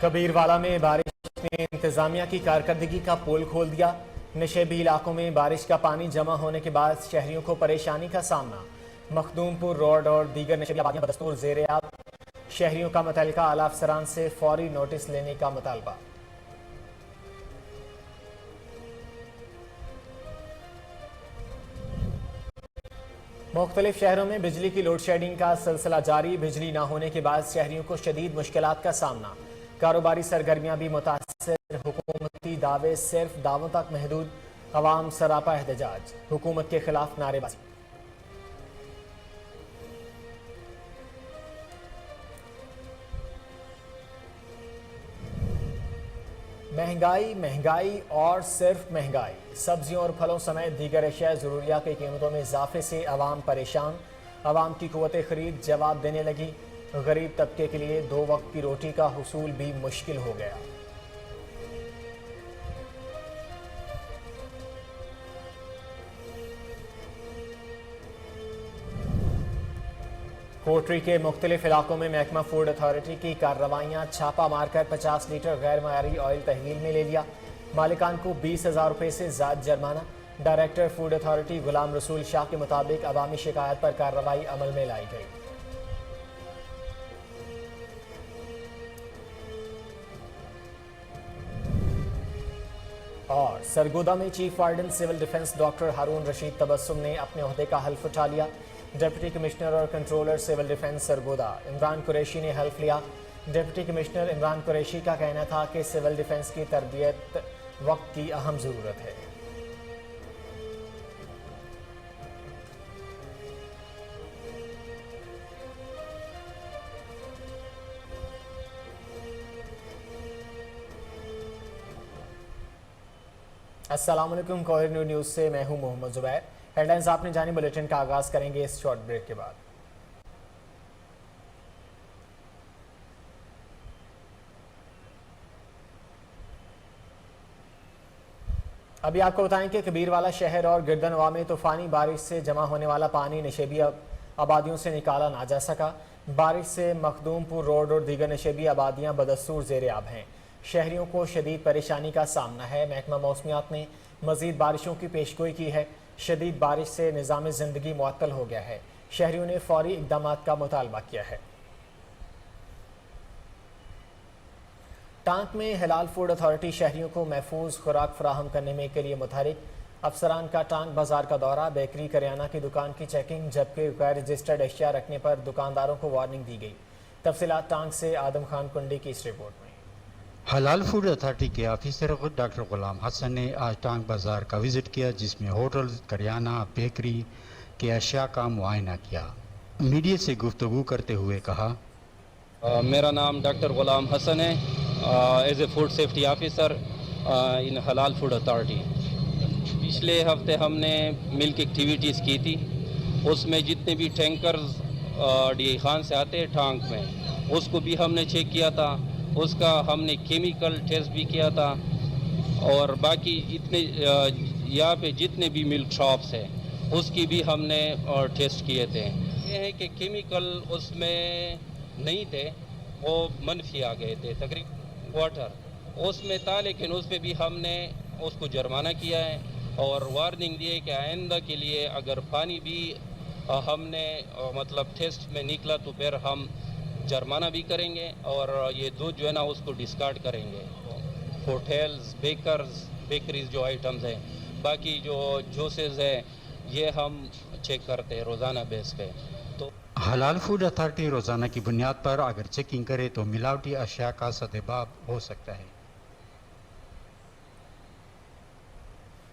कबीरवाला में बारिश ने इंतजामिया की कारकर्दगी का पोल खोल दिया। नशेबी इलाकों में बारिश का पानी जमा होने के बाद शहरियों को परेशानी का सामना। मखदूमपुर रोड और दीगर नशेबी आबादियां बदस्तूर ज़ेर-ए-आब। शहरियों का मुतल्लिका आला अफसरान से फौरी नोटिस लेने का मुतालबा। मुख्तलिफ शहरों में बिजली की लोड शेडिंग का सिलसिला जारी। बिजली न होने के बाद शहरियों को शदीद मुश्किलात का सामना। कारोबारी सरगर्मियां भी मुतासर। हुकूमती दावे सिर्फ दावों तक महदूद। अवाम सरापा एहतजाज। हुकूमत के खिलाफ नारेबाजी। महंगाई महंगाई और सिर्फ महंगाई। सब्जियों और फलों समेत दीगर अशिया ज़रूरिया की कीमतों में इजाफे से अवाम परेशान। अवाम की क़ुव्वत ख़रीद जवाब देने लगी। गरीब तबके के लिए 2 वक्त की रोटी का हुसूल भी मुश्किल हो गया। कोटरी के मुख्तलिफ इलाकों में महकमा फूड अथॉरिटी की कार्रवाइयाँ। छापा मारकर 50 लीटर गैर मयारी ऑयल तहवील में ले लिया। मालिकान को 20,000 रुपये से ज़ायद जुर्माना। Director food authority Ghulam Rasool Shah के मुताबिक अवामी शिकायत पर कार्रवाई अमल में लाई गई। और सरगोदा में chief warden civil defence doctor Haroon Rashid Tabassum ने अपने ओहदे का हल्फ उठा लिया। डिप्टी कमिश्नर और controller civil defence Sargodha Imran Qureshi ने हल्फ लिया। डिप्टी कमिश्नर इमरान कुरैशी का कहना था कि सिविल डिफेंस की तरबियत वक्त की अहम ज़रूरत है। अस्सलाम वालेकुम। कोहिनूर न्यूज़ से मैं हूं मोहम्मद जुबैर। हेडलाइंस आपने जानी। बुलेटिन का आगाज़ करेंगे इस शॉर्ट ब्रेक के बाद। अभी आपको बताएं कि कबीरवाला शहर और गिरदनवा में तूफ़ानी बारिश से जमा होने वाला पानी नशेबी आबादियों से निकाला ना जा सका। बारिश से मखदूमपुर रोड और दीगर नशेबी आबादियाँ बदस्तूर ज़ेर-ए-आब हैं। शहरियों को शदीद परेशानी का सामना है। महकमा मौसमियात ने मज़ीद बारिशों की पेशगोई की है। शदीद बारिश से निज़ाम ज़िंदगी मुअत्तल हो गया है। शहरियों ने फौरी इक़दामात का मुतालबा किया है। टांक में हिलाल फूड अथॉरिटी शहरियों को महफूज खुराक फराहम करने में के लिए मुतहरिक। अफसरान का टांक बाजार का दौरा। बेकरी करियाना की दुकान की चेकिंग, जबकि गैर रजिस्टर्ड अशिया रखने पर दुकानदारों को वार्निंग दी गई। तफसीलात टांक से आदम खान कुंडी की इस रिपोर्ट में। हलाल फूड अथॉरिटी के ऑफिसर डॉक्टर गुलाम हसन ने आज टांग बाजार का विजिट किया, जिसमें होटल, करियाना, बेकरी के अशिया का मुआयना किया। मीडिया से गुफ्तगू करते हुए कहा, मेरा नाम डॉक्टर गुलाम हसन है, as a food safety officer in Halal food authority. पिछले हफ्ते हमने मिल्क एक्टिविटीज़ की थी। उसमें जितने भी टैंकर्स डी खान से आते हैं टांक में, उसको भी हमने चेक किया था। उसका हमने केमिकल टेस्ट भी किया था। और बाकी इतने यहाँ पे जितने भी मिल्क शॉप्स हैं उसकी भी हमने टेस्ट किए थे। ये है कि केमिकल उसमें नहीं थे, वो मनफी आ गए थे। तकरीबन वाटर उसमें था, लेकिन उस पर भी हमने उसको जुर्माना किया है और वार्निंग दी है कि आइंदा के लिए अगर पानी भी हमने मतलब टेस्ट में निकला तो फिर हम जुर्माना भी करेंगे और ये दूध जो है ना उसको डिस्कार्ड करेंगे। होटल्स, बेकरीज जो आइटम्स हैं, बाकी जो जूसेस हैं, ये हम चेक करते हैं रोज़ाना बेस पे। तो हलाल फूड अथॉरिटी रोज़ाना की बुनियाद पर अगर चेकिंग करे तो मिलावटी अशिया का सदेबाब हो सकता है।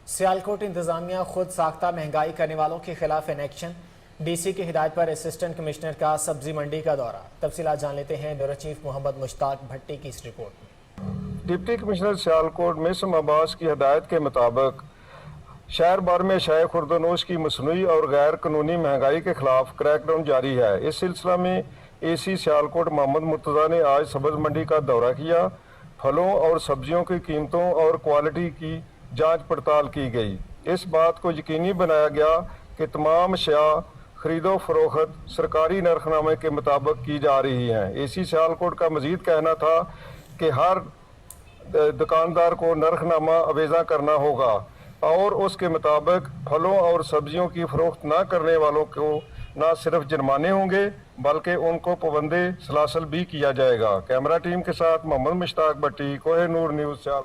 सियालकोट इंतजामिया खुद साख्ता महंगाई करने वालों के खिलाफ इन एक्शन। डीसी की हिदायत पर असिस्टेंट कमिश्नर का सब्जी मंडी का दौरा। तफसीलात जान लेते हैं ब्यूरो चीफ मोहम्मद मुश्ताक भट्टी की इस रिपोर्ट में। डिप्टी कमिश्नर सियालकोट मिसम अब्बास की हिदायत के मुताबिक शहर भर में शाय खुर्दनोश की मसनूई और गैर कानूनी महंगाई के खिलाफ क्रैकडाउन जारी है। इस सिलसिला में AC सियालकोट मोहम्मद मुर्तज़ा ने आज सब्ज़ मंडी का दौरा किया। फलों और सब्जियों की कीमतों और क्वालिटी की जांच पड़ताल की गई। इस बात को यकीनी बनाया गया कि तमाम अशिया खरीदो फरोख्त सरकारी नरखनामे के मुताबिक की जा रही हैं। AC सियालकोट का मजीद कहना था کہ ہر دکاندار کو نرخنامہ آویزاں کرنا ہوگا اور اس کے مطابق پھلوں اور سبزیوں کی فروخت نہ کرنے والوں کو نہ صرف جرمانے ہوں گے بلکہ ان کو پابند سلاسل بھی کیا جائے گا۔ کیمرہ ٹیم کے ساتھ محمد مشتاق بٹی، کوہ نور نیوز سیال۔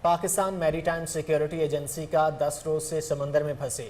پاکستان میری ٹائم سیکیورٹی ایجنسی کا 10 روز سے سمندر میں پھنسے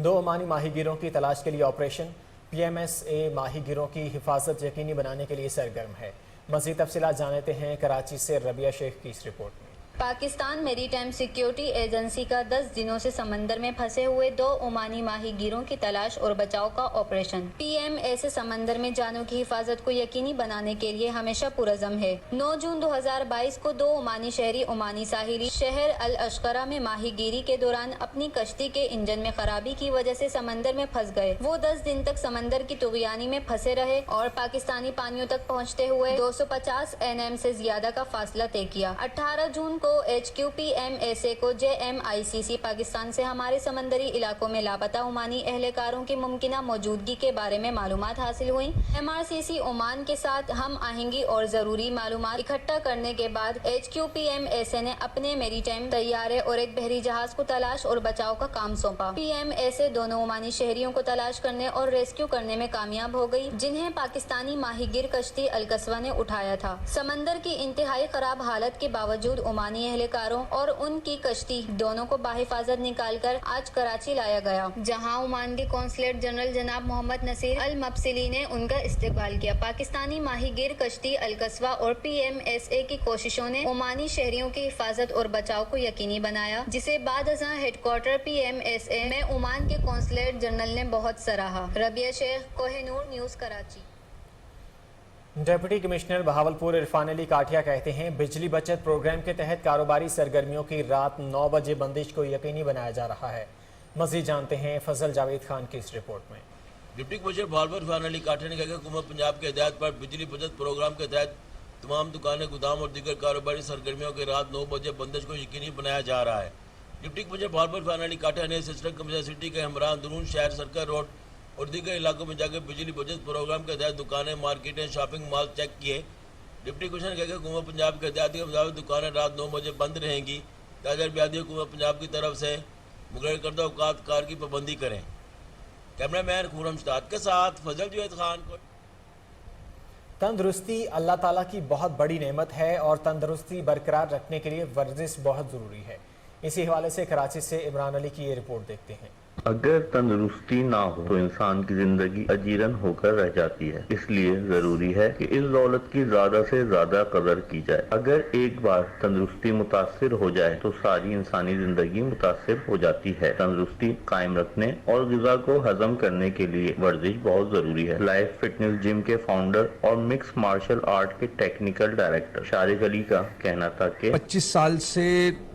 2 عمانی ماہی گیروں کی تلاش کے لیے آپریشن PMSA ماہی گیروں کی حفاظت یقینی بنانے کے لیے سرگرم ہے۔ مزید تفصیلات جانتے ہیں کراچی سے ربیہ شیخ کی اس رپورٹ میں۔ پاکستان میری ٹائم سیکیورٹی ایجنسی کا 10 دنوں سے سمندر میں پھنسے ہوئے 2 عمانی ماہی گیروں کی تلاش اور بچاؤ کا آپریشن PMSA سمندر میں جانوں کی حفاظت کو یقینی بنانے کے لیے ہمیشہ پرعزم ہے۔ 9 جون 2022 کو 2 عمانی شہری عمانی ساحلی شہر الاشقرہ میں ماہی گیری کے دوران اپنی کشتی کے انجن میں خرابی کی وجہ سے سمندر میں پھنس گئے۔ وہ 10 دن تک سمندر کی طغیانی میں پھنسے رہے اور پاکستانی پانیوں تک پہنچتے ہوئے 250 NM سے زیادہ کا فاصلہ طے کیا۔ 18 جون کو HQPMSA کو JMICC پاکستان سے ہمارے سمندری علاقوں میں لاپتہ عمانی اہلکاروں کی ممکنہ موجودگی کے بارے میں معلومات حاصل ہوئیں۔ MRCC عمان کے ساتھ ہم آہنگی اور ضروری معلومات اکٹھا کرنے کے بعد HQPMSA نے اپنے میری ٹائم طیارے اور ایک بحری جہاز کو تلاش اور بچاؤ کا کام سونپا۔ PMSA دونوں عمانی شہریوں کو تلاش کرنے اور ریسکیو کرنے میں کامیاب ہو گئی جنہیں پاکستانی ماہی گیر کشتی القصوہ نے اٹھایا تھا۔ سمندر کی انتہائی خراب حالت کے باوجود عمانی اہلکاروں اور ان کی کشتی دونوں کو بحفاظت نکال کر آج کراچی لایا گیا، جہاں عمان کے قونصلیٹ جنرل جناب محمد نصیر المبسلی نے ان کا استقبال کیا۔ پاکستانی ماہی گیر کشتی القصوہ اور PMSA کی کوششوں نے عمانی شہریوں کی حفاظت اور بچاؤ کو یقینی بنایا، جسے بعد ازاں ہیڈ کوارٹر PMSA میں عمان کے قونصلیٹ جنرل نے بہت سراہا۔ Rabia Sheikh, Koh Noor news, Karachi. Deputy commissioner Bahawalpur Irfan Ali Kathia کہتے ہیں بجلی بچت پروگرام کے تحت کاروباری سرگرمیوں کی رات 9 بجے بندش کو یقینی بنایا جا رہا ہے۔ مزید جانتے ہیں فضل جاوید خان کی اس رپورٹ میں۔ ڈپٹی کمشنر بہاولپور عرفان علی کاٹھیا نے کہا کہ حکومت پنجاب کے ہدایت پر بجلی بچت پروگرام کے تحت تمام دکانیں، گودام اور دیگر کاروباری سرگرمیوں کی رات 9 بجے بندش کو یقینی بنایا جا رہا ہے۔ ڈپٹی کمشنر بہاولپور عرفان علی کاٹھیا نے اسسٹنٹ کمشنر سٹی کے ہمراہ اندرون شہر سرکل روڈ اور دیگر علاقوں میں جا کے بجلی بچت پروگرام کے تحت دکانیں، مارکیٹیں، شاپنگ مال چیک کیے۔ ڈپٹی کمشنر نے کہا کہ حکومت پنجاب کے ہدایت کے مطابق دکانیں رات 9 بجے بند رہیں گی تاکہ بیادی حکومت پنجاب کی طرف سے مقرر کردہ اوقات کار کی پابندی کریں۔ کیمرہ مین خورم شتاد کے ساتھ فضل جاوید خان کو۔ تندرستی اللہ تعالیٰ کی بہت بڑی نعمت ہے اور تندرستی برقرار رکھنے کے لیے ورزش بہت ضروری ہے۔ اسی حوالے سے کراچی سے عمران علی کی یہ رپورٹ دیکھتے ہیں۔ اگر تندرستی نہ ہو تو انسان کی زندگی اجیرن ہو کر رہ جاتی ہے، اس لیے ضروری ہے کہ اس دولت کی زیادہ سے زیادہ قدر کی جائے۔ اگر ایک بار تندرستی متاثر ہو جائے تو ساری انسانی زندگی متاثر ہو جاتی ہے۔ تندرستی قائم رکھنے اور غذا کو ہضم کرنے کے لیے ورزش بہت ضروری ہے۔ لائف فٹنس جم کے فاؤنڈر اور مکس مارشل آرٹ کے ٹیکنیکل ڈائریکٹر شارق علی کا کہنا تھا کہ 25 سال سے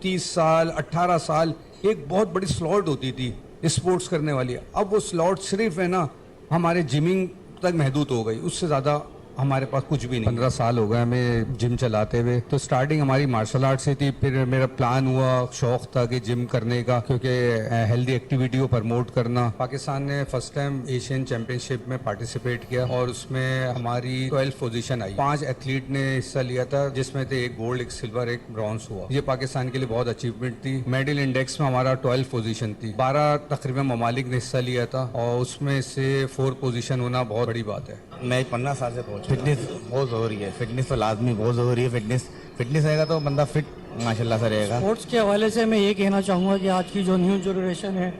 30 سال 18 سال ایک بہت بڑی سلاٹ ہوتی تھی اسپورٹس کرنے والی، اب وہ سلاٹ صرف ہے نا ہمارے جمنگ تک محدود ہو گئی، اس سے زیادہ ہمارے پاس کچھ بھی نہیں۔ 15 سال ہو گئے ہمیں جم چلاتے ہوئے، تو سٹارٹنگ ہماری مارشل آرٹ سے تھی، پھر میرا پلان ہوا، شوق تھا کہ جم کرنے کا، کیونکہ ہیلدی ایکٹیویٹی کو پرموٹ کرنا۔ پاکستان نے فرسٹ ٹائم ایشین چیمپئن شپ میں پارٹیسپیٹ کیا اور اس میں ہماری 12 پوزیشن آئی۔ 5 ایتھلیٹ نے حصہ لیا تھا جس میں سے 1 گولڈ، 1 سلور، 1 برونز ہوا۔ یہ پاکستان کے لیے بہت اچیومنٹ تھی۔ میڈل انڈیکس میں ہمارا 12 پوزیشن تھی، 12 تقریباً ممالک نے حصہ لیا تھا اور اس میں سے 4 پوزیشن ہونا بہت بڑی بات ہے۔ میں 15 سال سے پہنچ، فٹنس بہت ضروری ہے، فٹنس تو لازمی بہت ضروری ہے۔ فٹنس رہے گا تو بندہ فٹ ماشاءاللہ سے رہے گا۔ اسپورٹس کے حوالے سے میں یہ کہنا چاہوں گا کہ آج کی جو نیو جنریشن ہے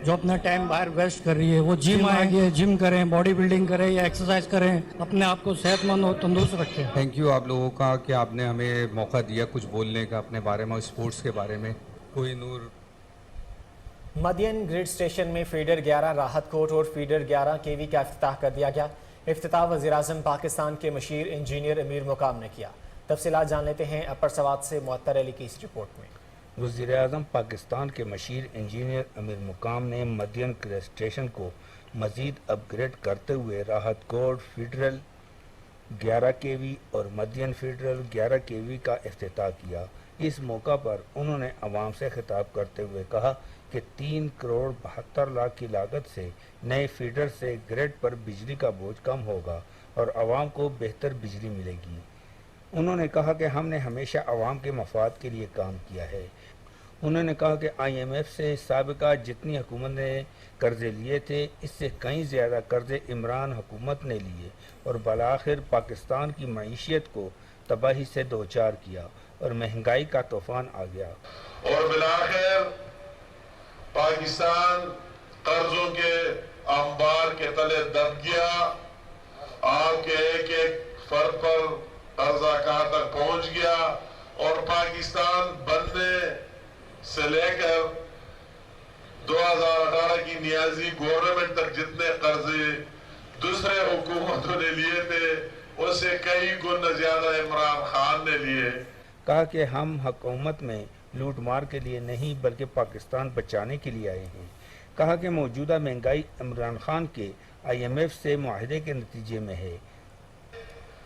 جو اپنا ٹائم باہر ویسٹ کر رہی ہے، وہ جم آئے، جم کریں، باڈی بلڈنگ کریں یا ایکسرسائز کریں، اپنے آپ کو صحت مند اور تندرست رکھیں۔ تھینک یو آپ لوگوں کا کہ آپ نے ہمیں موقع دیا کچھ بولنے کا اپنے بارے میں، اسپورٹس کے بارے میں۔ کوئی نور۔ مدین گریڈ اسٹیشن میں فیڈر 11 راحت کوٹ اور فیڈر 11 KV کا افتتاح کر دیا گیا۔ افتتاح وزیراعظم پاکستان کے مشیر انجینئر امیر مقام نے کیا۔ تفصیلات جان لیتے ہیں اپر سوات سے معطر علی کی اس رپورٹ میں۔ وزیراعظم پاکستان کے مشیر انجینئر امیر مقام نے مدین گریڈ اسٹیشن کو مزید اپ گریڈ کرتے ہوئے راحت کوٹ فیڈرل 11 KV اور مدین فیڈرل 11 KV کا افتتاح کیا۔ اس موقع پر انہوں نے عوام سے خطاب کرتے ہوئے کہا کہ 3 کروڑ 72 لاکھ کی لاگت سے نئے فیڈر سے گریڈ پر بجلی کا بوجھ کم ہوگا اور عوام کو بہتر بجلی ملے گی۔ انہوں نے کہا کہ ہم نے ہمیشہ عوام کے مفاد کے لیے کام کیا ہے۔ انہوں نے کہا کہ IMF سے سابقہ جتنی حکومت نے قرضے لیے تھے اس سے کہیں زیادہ قرضے عمران حکومت نے لیے اور بالآخر پاکستان کی معیشت کو تباہی سے دوچار کیا اور مہنگائی کا طوفان آ گیا، اور بالآخر پاکستان قرضوں کے انبار کے تلے دب گیا۔ آپ کے ایک ایک فرد پر قرضہ کہاں تک پہنچ گیا، اور پاکستان بننے سے لے کر 2018 کی نیازی گورنمنٹ تک جتنے قرضے دوسرے حکومتوں نے لیے تھے اس سے کئی گنا زیادہ عمران خان نے لیے۔ کہا کہ ہم حکومت میں لوٹ مار کے لیے نہیں بلکہ پاکستان بچانے کے لیے آئے ہیں۔ کہا کہ موجودہ مہنگائی عمران خان کے IMF سے معاہدے کے نتیجے میں ہے۔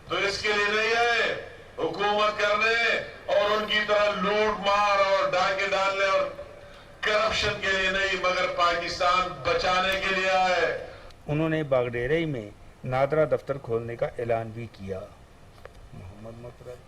تو اس کے لیے نہیں ہے حکومت کرنے اور ان کی طرح لوٹ مار اور ڈاکے ڈالنے اور کرپشن کے لیے نہیں، مگر پاکستان بچانے کے لیے آئے۔ انہوں نے باگڈیرئی میں نادرا دفتر کھولنے کا اعلان بھی کیا۔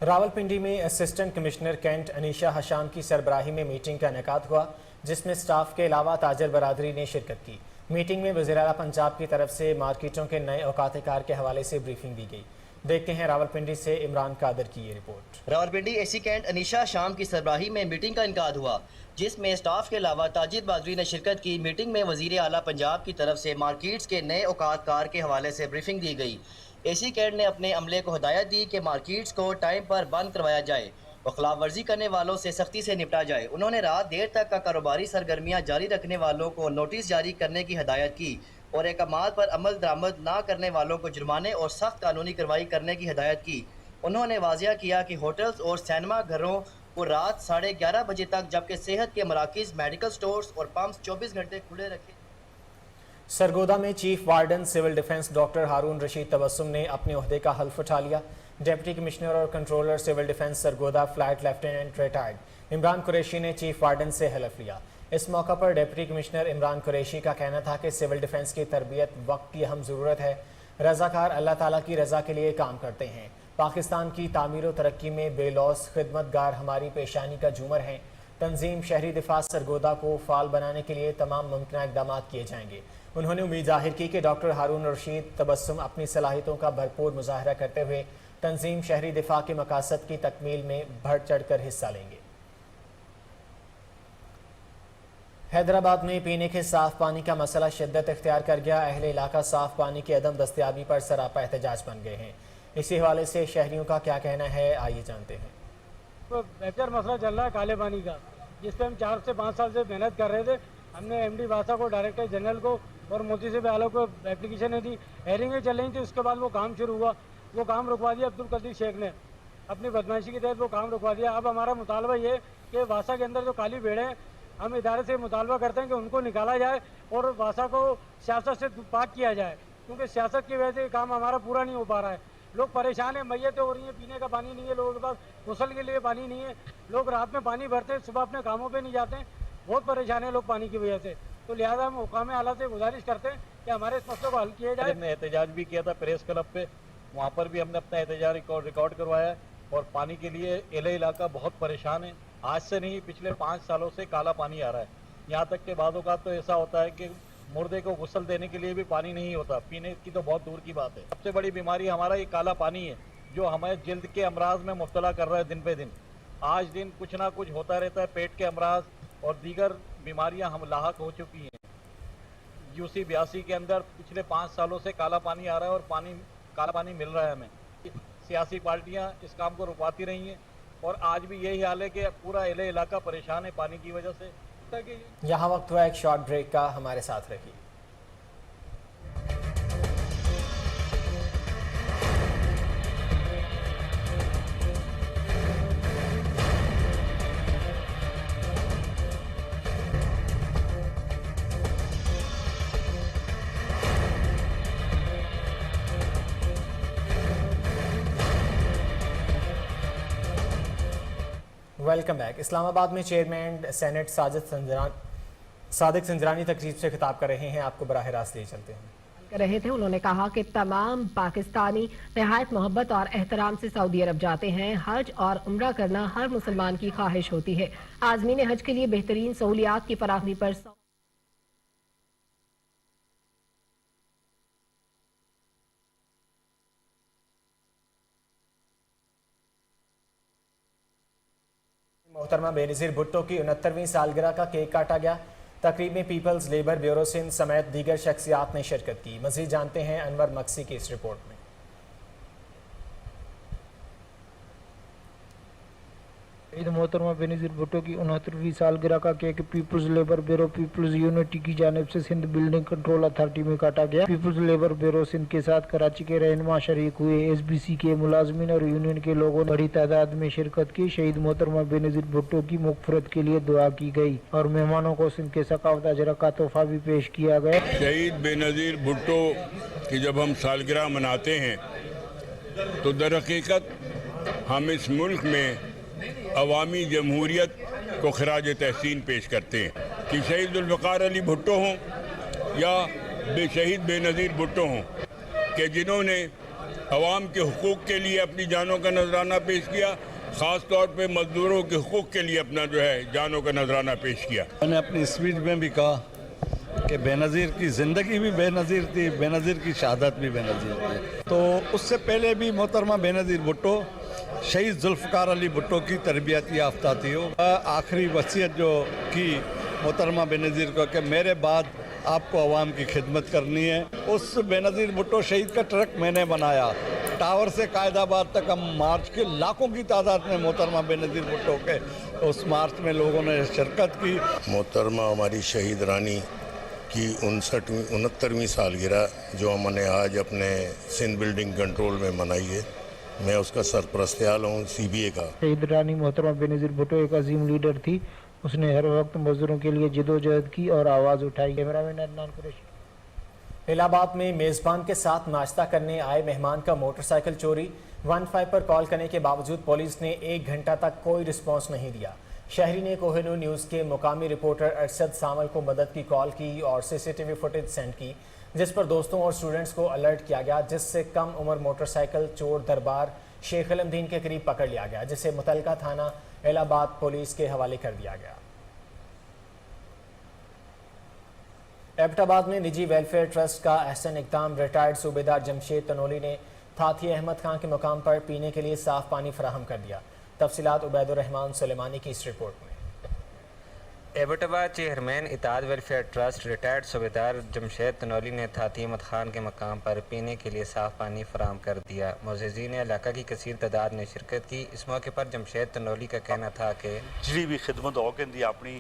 راولپنڈی میں اسسٹنٹ کمشنر کینٹ انیشا حشام کی سربراہی میں میٹنگ کا انعقاد ہوا، جس میں سٹاف کے علاوہ تاجر برادری نے شرکت کی۔ میٹنگ میں وزیر اعلیٰ پنجاب کی طرف سے مارکیٹوں کے نئے اوقات کار کے حوالے سے بریفنگ دی گئی۔ دیکھتے ہیں راولپنڈی سے عمران قادر کی یہ رپورٹ۔ راولپنڈی ایسی کینٹ انیشا شام کی سربراہی میں میٹنگ کا انعقاد ہوا، جس میں اسٹاف کے علاوہ تاجر برادری نے شرکت کی۔ میٹنگ میں وزیر اعلیٰ پنجاب کی طرف سے مارکیٹس کے نئے اوقات کار کے حوالے سے بریفنگ دی گئی۔ ایسی کینٹ نے اپنے عملے کو ہدایت دی کہ مارکیٹس کو ٹائم پر بند کروایا جائے اور خلاف ورزی کرنے والوں سے سختی سے نپٹا جائے۔ انہوں نے رات دیر تک کا کاروباری سرگرمیاں جاری رکھنے والوں کو نوٹس جاری کرنے کی ہدایت کی اور احکامات پر عمل درآمد نہ کرنے والوں کو جرمانے اور سخت قانونی کارروائی کرنے کی ہدایت کی۔ انہوں نے واضح کیا کہ ہوٹلز اور سینما گھروں کو رات 11:30 بجے تک، جبکہ صحت کے مراکز، میڈیکل سٹورز اور پمپس 24 گھنٹے کھلے رکھے۔ سرگودا میں chief warden civil defence doctor Haroon Rashid Tabassum نے اپنے عہدے کا حلف اٹھا لیا۔ ڈپٹی کمشنر اور controller civil defence Sargodha flight lieutenant retired Imran Qureshi نے چیف وارڈن سے حلف لیا۔ اس موقع پر ڈپٹی کمشنر عمران قریشی کا کہنا تھا کہ سول ڈیفنس کی تربیت وقت کی اہم ضرورت ہے۔ رضاکار اللہ تعالیٰ کی رضا کے لیے کام کرتے ہیں۔ پاکستان کی تعمیر و ترقی میں بے لوث خدمت گار ہماری پیشانی کا جھومر ہیں۔ تنظیم شہری دفاع سرگودا کو فعال بنانے کے لیے تمام ممکنہ اقدامات کیے جائیں گے۔ انہوں نے امید ظاہر کی کہ ڈاکٹر ہارون رشید تبسم اپنی صلاحیتوں کا بھرپور مظاہرہ کرتے ہوئے تنظیم شہری دفاع کے مقاصد کی تکمیل میں بڑھ چڑھ کر حصہ لیں گے۔ حیدرآباد میں پینے کے صاف پانی کا مسئلہ شدت اختیار کر گیا۔ اہل علاقہ صاف پانی کی عدم دستیابی پر سراپا احتجاج بن گئے ہیں۔ اسی حوالے سے شہریوں کا کیا کہنا ہے، آئیے جانتے ہیں۔ تو بہتر مسئلہ چل رہا ہے کالے پانی کا، جس پہ ہم 4 سے 5 سال سے محنت کر رہے تھے۔ ہم نے ایم ڈی بادشاہ کو، ڈائریکٹر جنرل کو اور موتی سے عالم کو اپلیکیشنیں دی، ہیئرنگیں چل رہی تھیں۔ اس کے بعد وہ کام شروع ہوا، وہ کام رکوا دیا عبدالقدیر شیخ نے، اپنی بدمعاشی کے تحت وہ کام رکوا دیا۔ اب ہمارا مطالبہ یہ کہ واسا کے اندر جو کالی بھیڑیں ہیں، ہم ادارے سے مطالبہ کرتے ہیں کہ ان کو نکالا جائے اور واسا کو سیاست سے پاک کیا جائے، کیونکہ سیاست کی وجہ سے یہ کام ہمارا پورا نہیں ہو پا رہا ہے۔ لوگ پریشان ہیں، میتیں ہو رہی ہیں، پینے کا پانی نہیں ہے، لوگوں کے پاس غسل کے لیے پانی نہیں ہے، لوگ رات میں پانی بھرتے ہیں، صبح اپنے کاموں پہ نہیں جاتے ہیں، بہت پریشان ہیں لوگ پانی کی وجہ سے۔ تو لہٰذا ہم حکام اعلیٰ سے گزارش کرتے ہیں کہ ہمارے اس مسئلے کو حل کیا جائے۔ ہم نے احتجاج بھی کیا تھا پریس کلب پہ، وہاں پر بھی ہم نے اپنا احتجاج ریکارڈ کروایا ہے، اور پانی کے لیے اہل علاقہ بہت پریشان ہے۔ آج سے نہیں، پچھلے 5 سالوں سے کالا پانی آ رہا ہے، یہاں تک کہ بعض اوقات تو ایسا ہوتا ہے کہ مردے کو غسل دینے کے لیے بھی پانی نہیں ہوتا، پینے کی تو بہت دور کی بات ہے۔ سب سے بڑی بیماری ہمارا یہ کالا پانی ہے، جو ہمیں جلد کے امراض میں مبتلا کر رہا ہے دن پہ دن۔ آج دن کچھ نہ کچھ ہوتا رہتا ہے، پیٹ کے امراض اور دیگر بیماریاں ہم لاحق ہو چکی ہیں۔ UC 82 کے اندر پچھلے 5 سالوں سے کالا پانی آ رہا ہے، اور کالا پانی مل رہا ہے ہمیں۔ سیاسی پارٹیاں اس کام کو رکواتی رہی ہیں، اور آج بھی یہی حال ہے کہ پورا اہل علاقہ پریشان ہے پانی کی وجہ سے۔ یہاں وقت ہوا ایک شارٹ بریک کا، ہمارے ساتھ رہیے۔ Welcome back. اسلام آباد میں چیئرمین سینٹ صادق سنجرانی تقریب سے خطاب کر رہے ہیں، آپ کو براہ راست لے چلتے ہیں۔ कर रहे थे। उन्होंने कहा कि तमाम पाकिस्तानी निहायत मोहब्बत और एहतराम से सऊदी अरब जाते हैं। हज और उम्रा करना हर मुसलमान की ख्वाहिश होती है। आज़मीन हज के लिए बेहतरीन सहूलियात की फराहमी पर मोहतरमा बेनज़ीर भुट्टो की 69वीं सालगिरह का केक काटा गया। तकरीब में पीपल्स लेबर ब्यूरो सिंध समेत दीगर शख्सियात ने शिरकत की। मज़ीद जानते हैं अनवर मक्सी की इस रिपोर्ट में। ईद मोहतरमा बेनज़ीर भुट्टो की 69वीं सालगिरह का cake peoples labour bureau peoples unity की जानिब से सिंध बिल्डिंग कंट्रोल अथॉरिटी में काटा गया। पीपल्स लेबर ब्यूरो सिंध के साथ कराची के रहनुमा शरीक हुए। SBC के मुलाजमीन और यूनियन के लोगों ने बड़ी तादाद में शिरकत की। शहीद मोहतरमा बेनज़ीर भुट्टो की मग़फ़िरत के लिए दुआ की गई और मेहमानों को सिंध के सकाफत अजरा का तोहफा भी पेश किया गया। शहीद बेनज़ीर भुट्टो की जब हम सालगिरह मनाते हैं तो दरहकीकत हम इस मुल्क में अवामी जमहूरियत को खराज तहसीन पेश करते हैं कि शहीद जुल्फ़िकार अली भुट्टो हों या शहीद बेनज़ीर भुट्टो हों कि जिन्होंने अवाम के हुकूक़ के लिए अपनी जानों का नजराना पेश किया, ख़ास तौर पे मजदूरों के हुकूक़ के लिए अपना जो है जानों का नजराना पेश किया। मैंने अपनी स्पीच में भी कहा कि बेनज़ीर की ज़िंदगी भी बेनज़ीर थी, बेनज़ीर की शहादत भी बेनज़ीर थी। तो उससे पहले भी मोहतरमा बेनज़ीर भुट्टो शहीद जुल्फ़िकार अली भुट्टो की तरबियत याफ्ता थी। आखिरी वसीयत जो की मोहतरमा बेनज़ीर को कि मेरे बाद आपको अवाम की खिदमत करनी है। उस बेनज़ीर भुट्टो शहीद का ट्रक मैंने बनाया। टावर से कायदाबाद तक हम मार्च के लाखों की तादाद में मोहतरमा बेनज़ीर भुट्टो के उस मार्च में लोगों ने शिरकत की। मोहतरमा हमारी शहीद रानी की 69वीं सालगिरह जो हमने आज अपने सिंध बिल्डिंग कंट्रोल में मनाई है, मैं उसका सरपरस्तियाल हूँ CBA का। शहीद रानी मोहतरमा बेनज़ीर भुट्टो एक अजीम लीडर थी। उसने हर वक्त मजदूरों के लिए जदोजहद की और आवाज़ उठाई। कैमरामैन अदनान कुरैशी। इलाहाबाद में मेज़बान के साथ नाश्ता करने आए मेहमान का मोटरसाइकिल चोरी। 15 पर कॉल करने के बावजूद पुलिस ने 1 घंटा तक कोई रिस्पॉन्स नहीं दिया। शहरी ने कोहिनूर न्यूज़ के मुकामी रिपोर्टर अरशद सामल को मदद की कॉल की और CCTV फुटेज सेंड की, जिस पर दोस्तों और स्टूडेंट्स को अलर्ट किया गया, जिससे कम उम्र मोटरसाइकिल चोर दरबार शेख अलमदीन के करीब पकड़ लिया गया, जिसे मुतलका थाना इलाहाबाद पुलिस के हवाले कर दिया गया। एबटाबाद में निजी वेलफेयर ट्रस्ट का अहसन इक़दाम। रिटायर्ड सूबेदार जमशेद तनोली ने थाथी अहमद खान के मुकाम पर पीने के लिए साफ पानी फराहम कर दिया। तफसीलात उबैदुर रहमान सुलेमानी की इस रिपोर्ट में। एबटाबाद चेयरमैन इताद वेलफेयर ट्रस्ट रिटायर्ड सूबेदार जमशेद तनोली ने थाती अहमद खान के मकाम पर पीने के लिए साफ पानी फराहम कर दिया। मुअज़्ज़िज़ीन इलाका की कसीर तादाद ने शिरकत की। इस मौके पर जमशेद तनोली का कहना था कि जी भी खिदमत हो कहती अपनी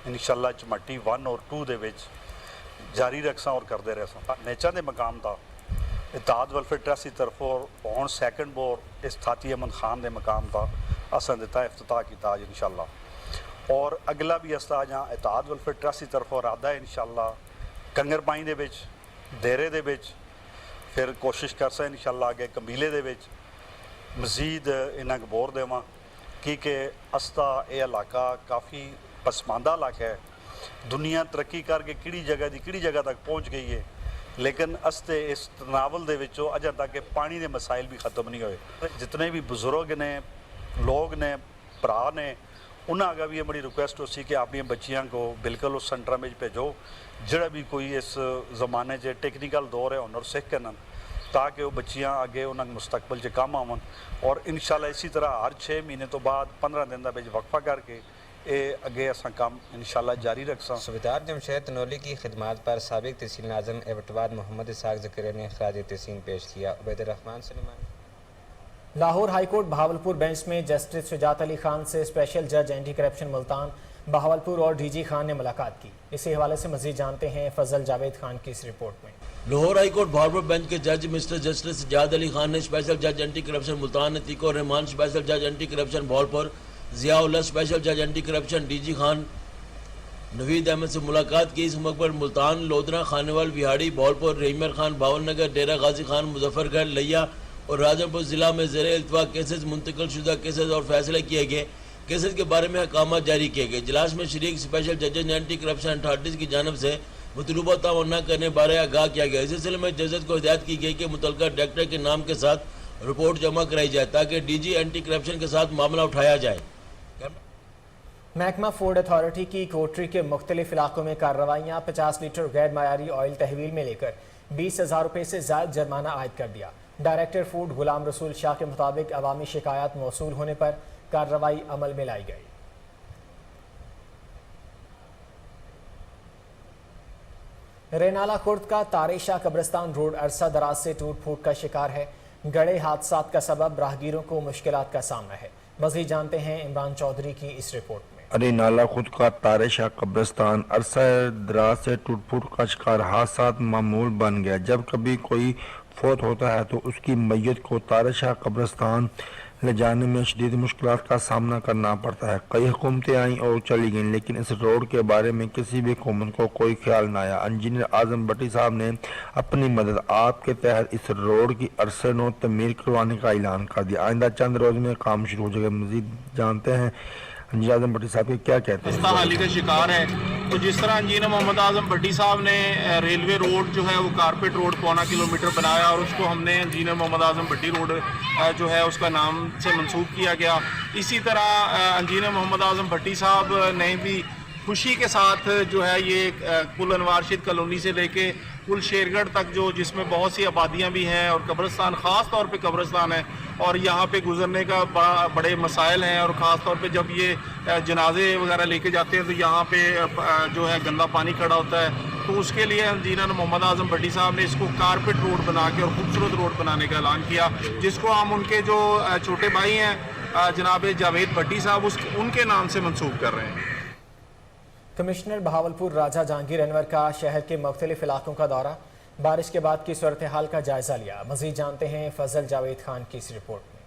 इंशाअल्लाह चमट्टी 1 और 2 दे विच जारी रखसा और करते रहसा। नेचा दे मकाम था इताद वेलफेयर ट्रस्ट की तरफों हुण सैकेंड बोर इस थाती अहमद खान दे मकाम था असां दिता इफ्तिताह किया इंशाअल्लाह। और अगला भी असा जहाँ इताद वेलफेयर ट्रस्ट की तरफों इरादा है इंशाअल्लाह कंगर पाई दे विच देरे दे विच फिर कोशिश करसा इंशाअल्लाह आगे कबीले दे विच मजीद इन्हां को बोर देवां क्योंकि अस्ता ये इलाका काफ़ी पसमानदा इलाका है। दुनिया तरक्की करके किहड़ी जगह तक पहुँच गई है, लेकिन अस्ते इस तनावल दे विचों अजें तक पानी के मसाइल भी ख़त्म नहीं हुए। जितने भी बुजुर्ग ने लोग ने भरा ने उन्हें अगर भी बड़ी रिक्वेस्ट हो सी कि अपनी बच्चियां को बिल्कुल उस सेंटर में भेजो जोड़ा भी कोई इस ज़माने से टेक्निकल दौर है हुनर सीख कर ताकि वो बच्चियां आगे उन्हें मुस्तकबल च काम आवन। और इंशाल्लाह इसी तरह हर 6 महीने तो बाद 15 दिन का वक्फा करके ये अगे असा काम इंशाल्लाह जारी रखसा। सूबेदार जमशेद तनोली की खिदमात पर साबिक तहसील नाज़िम एबटाबाद मोहम्मद इसाक ज़कीरिया ने खराज तहसीन पेश किया। उबैदुर रहमान सुलेमानी। लाहौर हाईकोर्ट बहावलपुर बेंच में जस्टिस शुजात अली खान से स्पेशल जज एंटी करप्शन मुल्तान बहावलपुर और DG खान ने मुलाकात की। इसी हवाले से मजीद जानते हैं फजल जावेद खान की इस रिपोर्ट में। लाहौर हाईकोर्ट बहावलपुर बेंच के जज मिस्टर जस्टिस शुजात अली खान ने स्पेशल जज एंटी करप्शन मुल्तान अतीक और रहमान स्पेशल जज anti corruption Bahawalpur Ziaullah special जज anti corruption DG Khan Naveed Ahmad से मुलाकात की। इस मौके पर मुल्तान लोधरा खानेवाल बिहाड़ी बहावलपुर रहीमर खान बावन नगर डेरा गाजी खान मुजफ्फरगढ़ लिया और राजापुर ज़िला में ज़ेर इल्तवा केसेस मुंतकिल शुदा केसेस और फैसले किए गए। केसेस के बारे में अहकाम जारी किए गए। इजलास में शरीक स्पेशल जजेज एंटी करप्शन अथॉरिटीज़ की जानब से मतलूबा तावन न करने बारे आगाह किया गया। इस सिलसिले में जजत को हिदायत की गई कि मुतल्लिका डायरेक्टर के नाम के साथ रिपोर्ट जमा कराई जाए ताकि डीजी एंटी करप्शन के साथ मामला उठाया जाए। महकमा फूड अथॉरिटी की कोटरी के मुख्तलिफ इलाकों में कार्रवाइयाँ 50 लीटर गैर मायारी ऑयल तहवील में लेकर 20,000 रुपये से ज़ायद जुर्माना आयद कर दिया। डायरेक्टर फूड गुलाम रसूल शाह के मुताबिक अवामी शिकायत मौसूल होने पर कार्रवाई अमल में लाई गई। रेनाला खुर्द का तारेशाह कब्रिस्तान रोड अरसा दराज से टूट फूट का शिकार है। गड़े हादसात का सबब राहगीरों को मुश्किलात का सामना है। मज़ीद जानते हैं इमरान चौधरी की इस रिपोर्ट में। रेनाला खुद का तारेशाह कब्रिस्तान अरसा दराज से टूट फूट का शिकार हादसात मामूल बन गया। जब कभी कोई फौत होता है तो उसकी मैयत को तारेशाह कब्रिस्तान ले जाने में शदीद मुश्किलात का सामना करना पड़ता है। कई हुकूमतें आईं और चली गईं, लेकिन इस रोड के बारे में किसी भी हुकूमत को कोई ख्याल न आया। इंजीनियर आजम भट्टी साहब ने अपनी मदद आप के तहत इस रोड की अरसे नो तमीर करवाने का ऐलान कर दिया। आइंदा चंद रोज में काम शुरू हो जाएगा। मजीद जानते हैं इंजीनियर आजम भट्टी साहब क्या कहते हैं। हाली का शिकार है तो जिस तरह इंजीनियर मोहम्मद आजम भट्टी साहब ने रेलवे रोड जो है वो कारपेट रोड 1.25 किलोमीटर बनाया और उसको हमने इंजीनियर मोहम्मद आजम भट्टी रोड जो है उसका नाम से मंसूब किया गया। इसी तरह इंजीनियर मोहम्मद आजम भट्टी साहब ने भी खुशी के साथ जो है ये कुल अनवारशिद कॉलोनी से लेके कुल शेरगढ़ तक जो जिसमें बहुत सी आबादियां भी हैं और कब्रिस्तान ख़ास तौर पे कब्रिस्तान है और यहाँ पे गुजरने का बड़े मसाइल हैं और ख़ास तौर पे जब ये जनाजे वगैरह लेके जाते हैं तो यहाँ पे जो है गंदा पानी खड़ा होता है। तो उसके लिए इंजीनियर मोहम्मद आजम भट्टी साहब ने इसको कारपेट रोड बना के और खूबसूरत रोड बनाने का ऐलान किया, जिसको हम उनके जो छोटे भाई हैं जनाब जावेद भट्टी साहब उनके नाम से मंसूब कर रहे हैं। कमिश्नर बहावलपुर राजा जहांगीर अनवर का शहर के मुख्तलिफ इलाकों का दौरा, बारिश के बाद की सूरत हाल का जायजा लिया। मजीद जानते हैं फजल जावेद खान की इस रिपोर्ट में।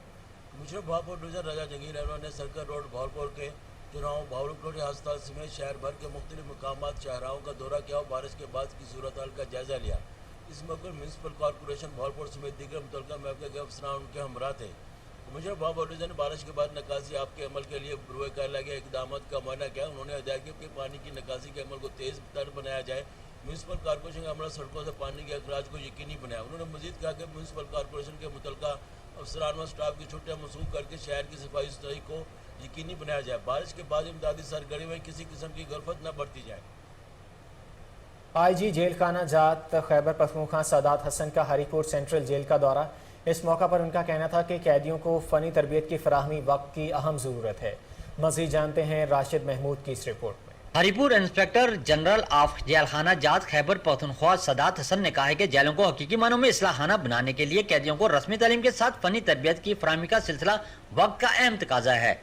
कमिश्नर बहावलपुर राजा जहांगीर अनवर ने सर्कल रोड बहावलपुर के चुनाव बहावलपुर अस्पताल समेत शहर भर के मुख्तलिफ मकामात शाहराहों का दौरा किया और बारिश के बाद की सूरत हाल का जायजा लिया। इस मौके पर म्यूनसिपल कॉरपोरेशन बहावलपुर समेत दीगर मुतल्लिका महकमे के अफसरान उनके हमरा थे। कमिश्नर बहावलपुर ने बारिश के बाद निकासी आपके अमल के लिए बुरुए कर लगे इकदाम का मुआयना किया। उन्होंने हिदायत की कि पानी की निकासी के अमल को तेज़ तर बनाया जाए। म्यूनसिपल कॉरपोरेशन का अमला सड़कों से पानी के अखराज को यकीनी बनाया। उन्होंने मजीद कहा कि म्यूनसिपल कॉरपोरेशन के मुतल्लिका अफसरान व स्टाफ की छुट्टियाँ मनसूख करके शहर की सफाई सुथराई को यकीनी बनाया जाए। बारिश के बाद इमदादी सरगर्मी में किसी किस्म की गलफत न बरती जाए। IG जेल खाना जात खैबर पख्तूनख्वा सादात हसन का हरीपुर सेंट्रल जेल का दौरा। इस मौका पर उनका कहना था कि कैदियों को फ़नी तरबियत की फराहमी वक्त की अहम ज़रूरत है। मज़ीद जानते हैं राशिद महमूद की इस रिपोर्ट में। Haripur inspector general of jail खाना जात खैबर पख्तूनख्वा सादात हसन ने कहा है कि जेलों को हकीकी मानों में इस्लाहाना बनाने के लिए कैदियों को रस्मी तालीम के साथ फ़नी तरबियत की फराहमी का सिलसिला वक्त का अहम तकाजा है।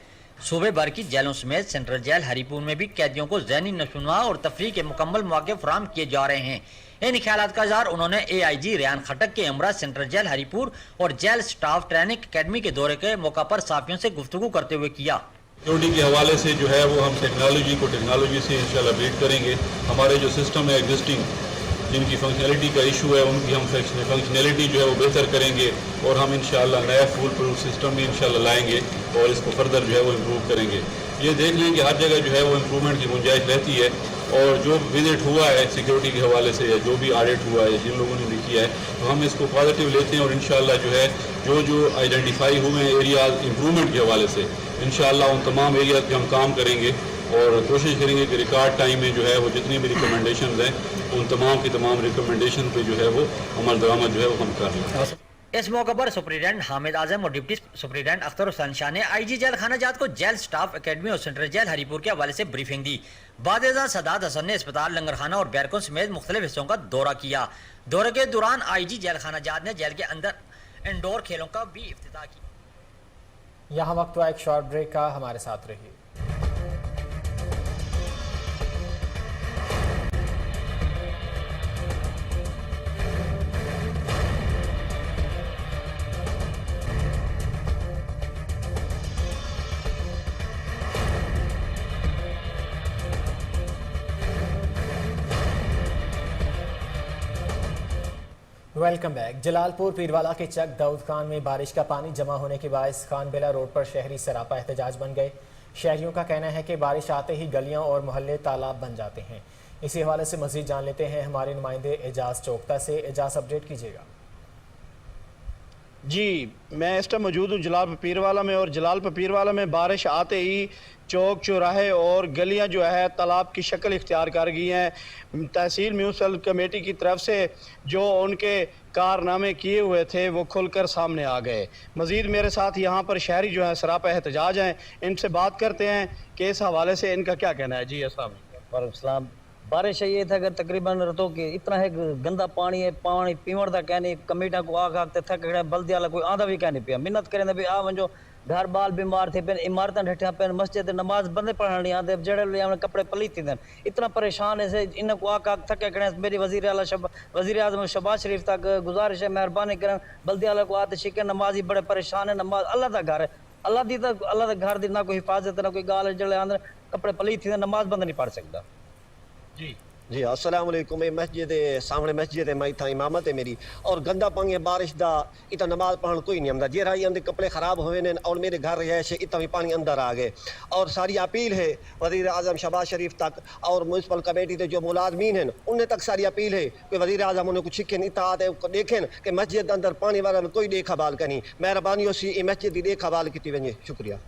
सूबे भर की जेलों समेत सेंट्रल जेल हरीपुर में भी कैदियों को ज़हनी नशोनुमा और तफरीह के मुकम्मल मौके फराहम किए जा रहे हैं। इन ख्यालात का इज़हार उन्होंने AIG रेहान खटक के हमरा सेंट्रल जेल हरीपुर और जेल स्टाफ ट्रेनिंग अकेडमी के दौरे के मौका पर साफियों से गुफ्तगू करते हुए किया। सिक्योरिटी के हवाले से जो है वो हम टेक्नोलॉजी से इंशाल्लाह अपडेट करेंगे। हमारे जो सिस्टम है एग्जिस्टिंग जिनकी फंक्शनैलिटी का इशू है उनकी हम फंक्शनैलिटी जो है वो बेहतर करेंगे और हम इंशाल्लाह नया फुल प्रूफ सिस्टम भी इंशाल्लाह लाएंगे और इसको फर्दर जो है वो इम्प्रूव करेंगे। ये देख लें कि हर जगह जो है वो इम्प्रूवमेंट की गुंजाइश रहती है और जो विजिट हुआ है सिक्योरिटी के हवाले से या जो भी ऑडिट हुआ है जिन लोगों ने भी किया है तो हम इसको पॉजिटिव लेते हैं और इंशाल्लाह जो है जो आइडेंटिफाई हुए एरियाज इम्प्रूवमेंट के हवाले से इंशाल्लाह उन तमाम एरियाज पे हम काम करेंगे और कोशिश करेंगे कि रिकॉर्ड टाइम में जो है वो जितनी भी रिकमेंडेशन हैं उन तमाम की तमाम रिकमेंडेशन पे जो है वो अमल दरामद जो है वो हम कर लें। इस मौके पर सुप्रीडेंट हामिद आजम और डिप्टी सुप्रीडेंट अख्तर हुसैन शाह ने IG जेल खाना जात को जेल स्टाफ अकेडमी और सेंट्रल जेल हरीपुर के हवाले से ब्रीफिंग दी। बादशाह सादात हसन ने अस्पताल लंगर खाना और बैरकों समेत मुख्तलिफ हिस्सों का दौरा किया। दौरे के दौरान IG जेल खाना जात ने जेल के अंदर इंडोर खेलों का भी इफ्तिताह किया। यहाँ वक्त हुआ एक शॉर्ट ब्रेक का, हमारे साथ रहिए। Welcome back. जलालपुर पीरवाला के चक दाऊद खान में बारिश का पानी जमा होने के बायस खान बेला रोड पर शहरी सरापा एहतजाज बन गए। शहरियों का कहना है कि बारिश आते ही गलियां और मोहल्ले तालाब बन जाते हैं। इसी हवाले से मजीद जान लेते हैं हमारे नुमाइंदे एजाज चोकता से। एजाज, अपडेट कीजिएगा। जी, मैं इस टाइम मौजूद हूँ जलाल पपीरवाला में, और जलाल पपीरवाला में बारिश आते ही चौक चौराहे और गलियां जो है तालाब की शक्ल इख्तियार कर गई हैं। तहसील म्यूनसिपल कमेटी की तरफ से जो उनके कारनामे किए हुए थे वो खुलकर सामने आ गए। मज़ीद मेरे साथ यहाँ पर शहरी जो है सरापा एहतजाज हैं, इनसे बात करते हैं कि इस हवाले से इनका क्या कहना है। जी अस्सलाम वालेकुम। बारिश ये था कि तकरीबन रतों के इतना है गंदा पानी है, पानी पीवण का कहने कमेटा को आग आगते थक गए, बल्दिया कोई आंदा भी कहने पिया, मिन्नत करें भी आ वंजो, घर बाल बीमार थे पेन, इमारत ढठिया पेन, मस्जिद नमाज बंदे पढ़ने नहीं आते, जड़े ले कपड़े पलीती दें, इतना परेशान है से इनको आग आग थके गए। मेरी वज़ीर आज़म शहबाज शरीफ तक गुजारिश है, मेहरबानी करें बल्दिया को आते शिके, नमाजी बड़े परेशान है, नमाज अल्लाह का घर है, अल्लाह का घर दी ना कोई हिफाजत ना कोई गाल है, जड़े आंदे कपड़े पलीती दें, नमाज बंद नहीं पढ़ सकता। जी अस्सलाम वालेकुम। मस्जिद सामने मस्जिद है, मैं इतना इमामत है मेरी, और गंदा पानी बारिश दा इतना नमाज पढ़न कोई नहीं आंदा। जे राही आंदे कपड़े खराब हुए ने और मेरे घर रहायश इतना भी पानी अंदर आ गए। और सारी अपील है वज़ीर आज़म शहबाज शरीफ तक और म्यूनसिपल कमेटी के जो मुलाजमीन हैं उन्हें तक सारी अपील है कि वज़ीर आज़म उन्हें कुछ शिखें इताअत है, देखें कि मस्जिद अंदर पानी वाला कोई देखभाल करें। मेहरबानी सी मस्जिद की देखभाल की वजे। शुक्रिया।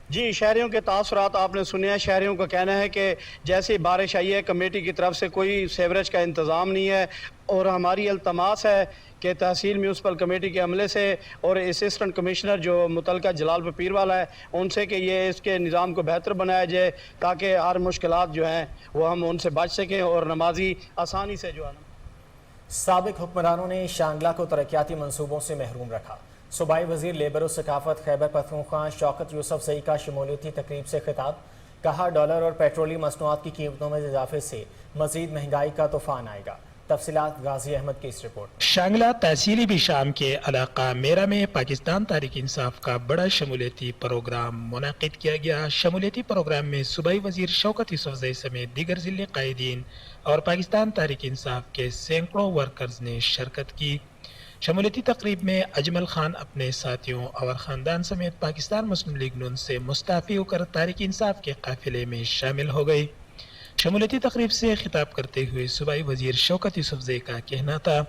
जी, शहरियों के तासुरात आपने सुने हैं। शहरियों का कहना है कि जैसे बारिश आई है कमेटी की तरफ से कोई सीवरेज का इंतज़ाम नहीं है, और हमारी अल्तमास है कि तहसील म्यूनसिपल कमेटी के अमले से और असिस्टेंट कमिश्नर जो मुतलका जलाल पपीरवाला है उनसे कि ये इसके निज़ाम को बेहतर बनाया जाए ताकि हर मुश्किलात जो हैं वो हम उनसे बच सकें और नमाजी आसानी से जो है। साबिक हुक्मरानों ने शांगला को तरक्याती मंसूबों से महरूम रखा। सूबाई वज़ीर लेबर और सकाफत खैबर पख्तूनख्वा शौकत यूसुफजई का शमूलियती तकरीब से खिताब। कहा डॉलर और पेट्रोलियम मसनूआत की कीमतों में इजाफे से मज़ीद महंगाई का तूफान आएगा। तफसीलात गाजी अहमद की इस रिपोर्ट। शांगला तहसीली भी शाम के इलाका मेरा में पाकिस्तान तहरीक इंसाफ का बड़ा शमूलियती प्रोग्राम मुनाकिद किया गया। शमूलियती प्रोग्राम में सूबाई वज़ीर शौकत यूसुफजई समेत दीगर ज़िले कायदीन और पाकिस्तान तहरीक इंसाफ के सैकड़ों वर्कर्स ने शिरकत की। शमूलियती तकरीब में अजमल खान अपने साथियों और ख़ानदान समेत पाकिस्तान मुस्लिम लीग नून से मुस्ताफ़ी होकर तहरीक इंसाफ के काफ़िले में शामिल हो गई। शमूलियती तकरीब से खिताब करते हुए सूबाई वज़ीर शौकत यूसुफजई का कहना था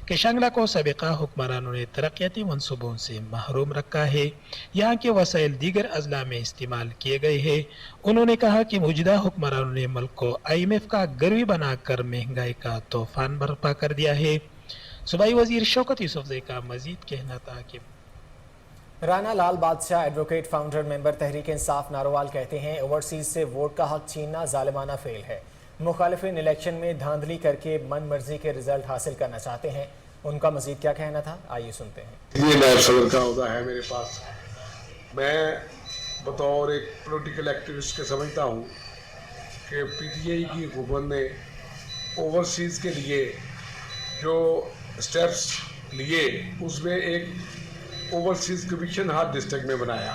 कि शांगला को साबिक़ा हुक्मरानों ने तरक्याती मनसूबों से महरूम रखा है, यहाँ के वसाइल दीगर अजला में इस्तेमाल किए गए हैं। उन्होंने कहा कि मौजूदा हुक्मरानों ने मुल्क को IMF का गर्वी बनाकर महंगाई का तूफान बर्पा कर दिया है। सूबाई वज़ीर शौकत यूसुफजई का मजीद कहना था कि राना लाल बादशाह advocate founder member Tehreek Insaf Narowal कहते हैं ओवरसीज से वोट का हक छीनना जालिमाना फेल है। मुखालिफिन इलेक्शन में धांधली करके मन मर्जी के रिजल्ट हासिल करना चाहते हैं। उनका मजीद क्या कहना था, आइए सुनते हैं। ये नायब सदर का ओहदा है मेरे पास। मैं बतौर एक पॉलिटिकल एक्टिविस्ट के समझता हूँ कि PTI की हुकूमत ने ओवरसीज़ के लिए जो स्टेप्स लिए उसमें एक ओवरसीज़ कमीशन हर डिस्ट्रिक्ट में बनाया,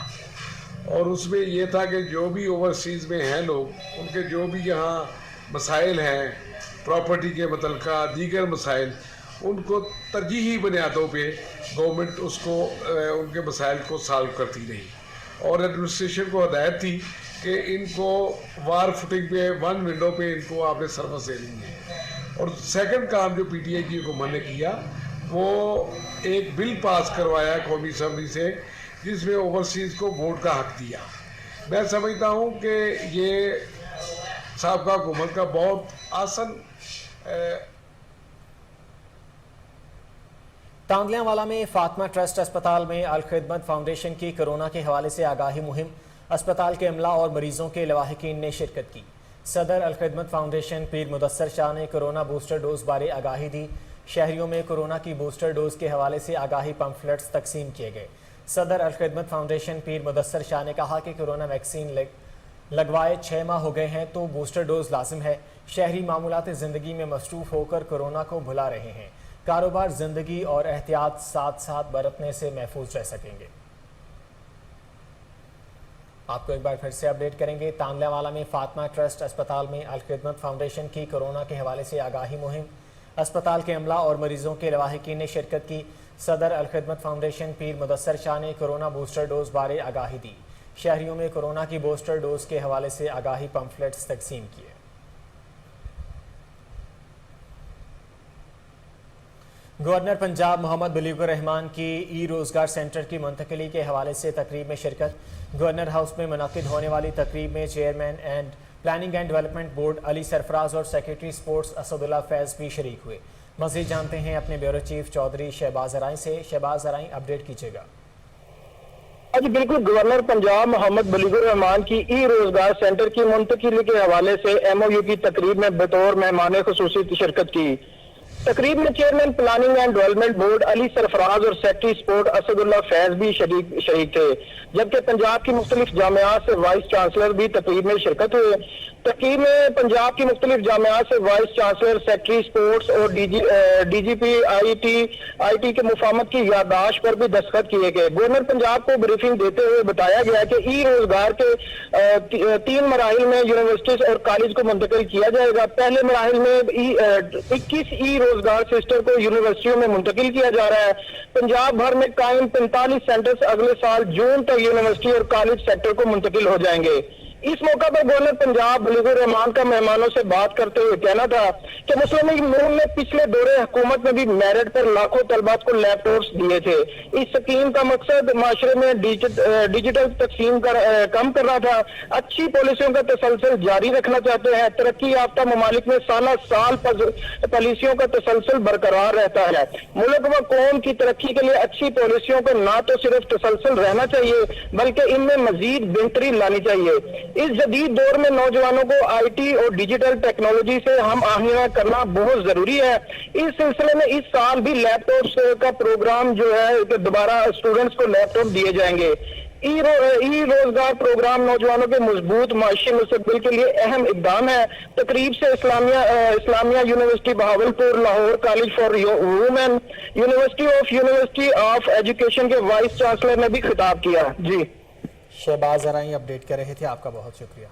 और उसमें यह था कि जो भी ओवरसीज़ में हैं लोग उनके जो भी यहाँ मसाइल हैं प्रॉपर्टी के मुतल्लिक़ दीगर मसाइल, उनको तरजीही बुनियादों पे गवर्नमेंट उसको उनके मसाइल को सॉल्व करती रही, और एडमिनिस्ट्रेशन को हदायत थी कि इनको वार फुटिंग पे वन विंडो पे इनको आपने सर्विस देनी है। और सेकंड काम जो PTI की हुकूमत ने किया वो एक बिल पास करवाया कौमी असम्बली से जिसमें ओवरसीज़ को वोट का हक दिया। मैं समझता हूँ कि ये साबका हुकूमत का बहुत आसान। तांदलियावाला में फातिमा ट्रस्ट अस्पताल में अल खिदमत फाउंडेशन की कोरोना के हवाले से आगाही मुहिम। अस्पताल के अमला और मरीजों के लवाहिकीन ने शिरकत की। सदर अल खिदमत फाउंडेशन पीर मुदस्सर शाह ने कोरोना बूस्टर डोज बारे आगाही दी। शहरियों में कोरोना की बूस्टर डोज के हवाले से आगाही पम्फलेट्स तकसीम किए गए। सदर अल खिदमत फाउंडेशन पीर मुदस्सर शाह ने कहा कि कोरोना वैक्सीन लगवाए 6 माह हो गए हैं तो बूस्टर डोज लाजिम है। शहरी मामूलात ज़िंदगी में मसरूफ़ होकर कोरोना को भुला रहे हैं। कारोबार, ज़िंदगी और एहतियात साथ साथ बरतने से महफूज रह सकेंगे। आपको एक बार फिर से अपडेट करेंगे। तांदलियावाला में फातिमा ट्रस्ट अस्पताल में अल खिदमत फाउंडेशन की कोरोना के हवाले से आगाही मुहिम। अस्पताल के अमला और मरीजों के लवाहिकीन ने शिरकत की। सदर अल खिदमत फाउंडेशन पीर मुदस्सर शाह ने कोरोना बूस्टर डोज बारे आगाही दी। शहरियों में कोरोना की बूस्टर डोज के हवाले से आगाही पम्फलेट्स तकसीम किए। गवर्नर पंजाब मोहम्मद बलीगुर रहमान की ई रोजगार सेंटर की मुंतकली के हवाले से तकरीब में शिरकत। गवर्नर हाउस में मुनक्किद होने वाली तकरीब में chairman and planning and development board Ali Sarfaraz और सेक्रेटरी स्पोर्ट्स असदुल्ला फैज़ भी शरीक हुए। मज़ीद जानते हैं अपने ब्यूरो चीफ चौधरी शहबाज अराई से। शहबाज अराई, अपडेट कीजिएगा। आज बिल्कुल गवर्नर पंजाब मोहम्मद बलीगुर रहमान की ई रोजगार सेंटर की मुंतकिली के हवाले से MOU की तकरीब में बतौर मेहमान खुसूसी शिरकत की। तकरीब में chairman planning and development board Ali Sarfaraz और सेक्रेटरी स्पोर्ट असदुल्ला फैज भी शरीक थे, जबकि पंजाब की मुख्तलिफ जामियात से वाइस चांसलर भी तकरीब में शिरकत हुए। तकरीब में पंजाब की मुख्तलिफ जामियात से वाइस चांसलर, सेक्रेटरी स्पोर्ट्स और DGP IT के मुफाहमत की याददाश्त पर भी दस्तखत किए गए। गवर्नर पंजाब को ब्रीफिंग देते हुए बताया गया कि ई रोजगार के 3 मराहिल में यूनिवर्सिटीज और कॉलेज को मुंतकिल किया जाएगा। पहले मराहिल में 21 ई रोजगार सेंटर को यूनिवर्सिटियों में मुंतकिल किया जा रहा है। पंजाब भर में कायम 45 सेंटर्स अगले साल जून तक यूनिवर्सिटी और कॉलेज सेक्टर को मुंतकिल हो जाएंगे। इस मौका पर गवर्नर पंजाब बलीगुर रहमान का मेहमानों से बात करते हुए कहना था कि मुस्लिम लीग नून ने पिछले दौरे हुकूमत में भी मेरिट पर लाखों तलबात को लैपटॉप्स दिए थे। इस स्कीम का मकसद माशरे में डिजिटल तकसीम कम करना था। अच्छी पॉलिसियों का तसलसल जारी रखना चाहते हैं। तरक्की याफ्ता ममालिक में साल पॉलिसियों का तसलसल बरकरार रहता है। मुल्क व कौम की तरक्की के लिए अच्छी पॉलिसियों को न तो सिर्फ तसलसल रहना चाहिए बल्कि इनमें मजीद बेहतरी लानी चाहिए। इस जदीद दौर में नौजवानों को IT और डिजिटल टेक्नोलॉजी से हम आहंगा करना बहुत जरूरी है। इस सिलसिले में इस साल भी लैपटॉप्स का प्रोग्राम जो है कि दोबारा स्टूडेंट्स को लैपटॉप दिए जाएंगे। ई रोजगार प्रोग्राम नौजवानों के मजबूत माशी मुस्तकबिल के लिए अहम इकदाम है। तकरीब से Islamia university Bahawalpur, Lahore college for women, university of education के वाइस चांसलर ने भी खिताब किया। जी, शहबाज अराई अपडेट कर रहे थे, आपका बहुत शुक्रिया।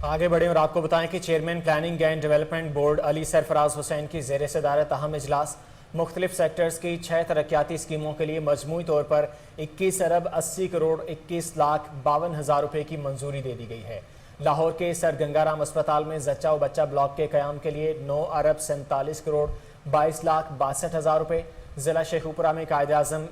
आगे बढ़े और आपको बताएं कि chairman planning and development board Ali Sarfaraz Hussain की ज़ेर सदारत अहम इजलास। मुख्तलिफ सेक्टर्स की 6 तरक्याती स्कीमों के लिए मजमूई तौर पर 21 अरब 80 करोड़ 21 लाख 52 हज़ार रुपये की मंजूरी दे दी गई है। लाहौर के सर गंगाराम अस्पताल में जच्चा व बच्चा ब्लॉक के क़याम के लिए 9 अरब 47 करोड़ 22 लाख 62 हज़ार रुपये। ज़िला शेखुपुरा में कायद आज़म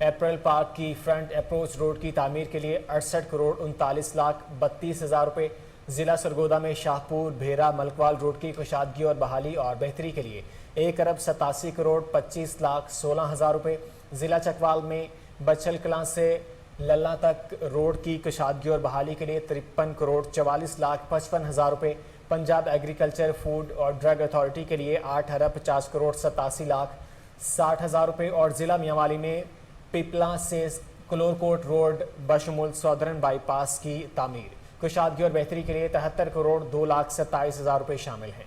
अप्रैल पार्क की फ्रंट अप्रोच रोड की तामीर के लिए 68 करोड़ 39 लाख 32 हज़ार रुपये। ज़िला सरगोदा में शाहपुर भेरा मलकवाल रोड की कुशादगी और बहाली और बेहतरी के लिए 1 अरब 87 करोड़ 25 लाख 16 हज़ार रुपये। ज़िला चकवाल में बचल कलां से लल्ला तक रोड की कुशादगी और बहाली के लिए 53 करोड़ 44 लाख 55 हज़ार रुपये। पंजाब एग्रीकल्चर फूड और ड्रग अथॉरिटी के लिए 8 अरब 50 करोड़ 87 लाख 60 हज़ार रुपये। और ज़िला मियांवाली में पिपला से कलोरकोट रोड बशमुल सौदर्न बाईपास की तामीर, कुशादगी और बेहतरी के लिए 73 करोड़ 2 लाख 27 हज़ार रुपये शामिल हैं।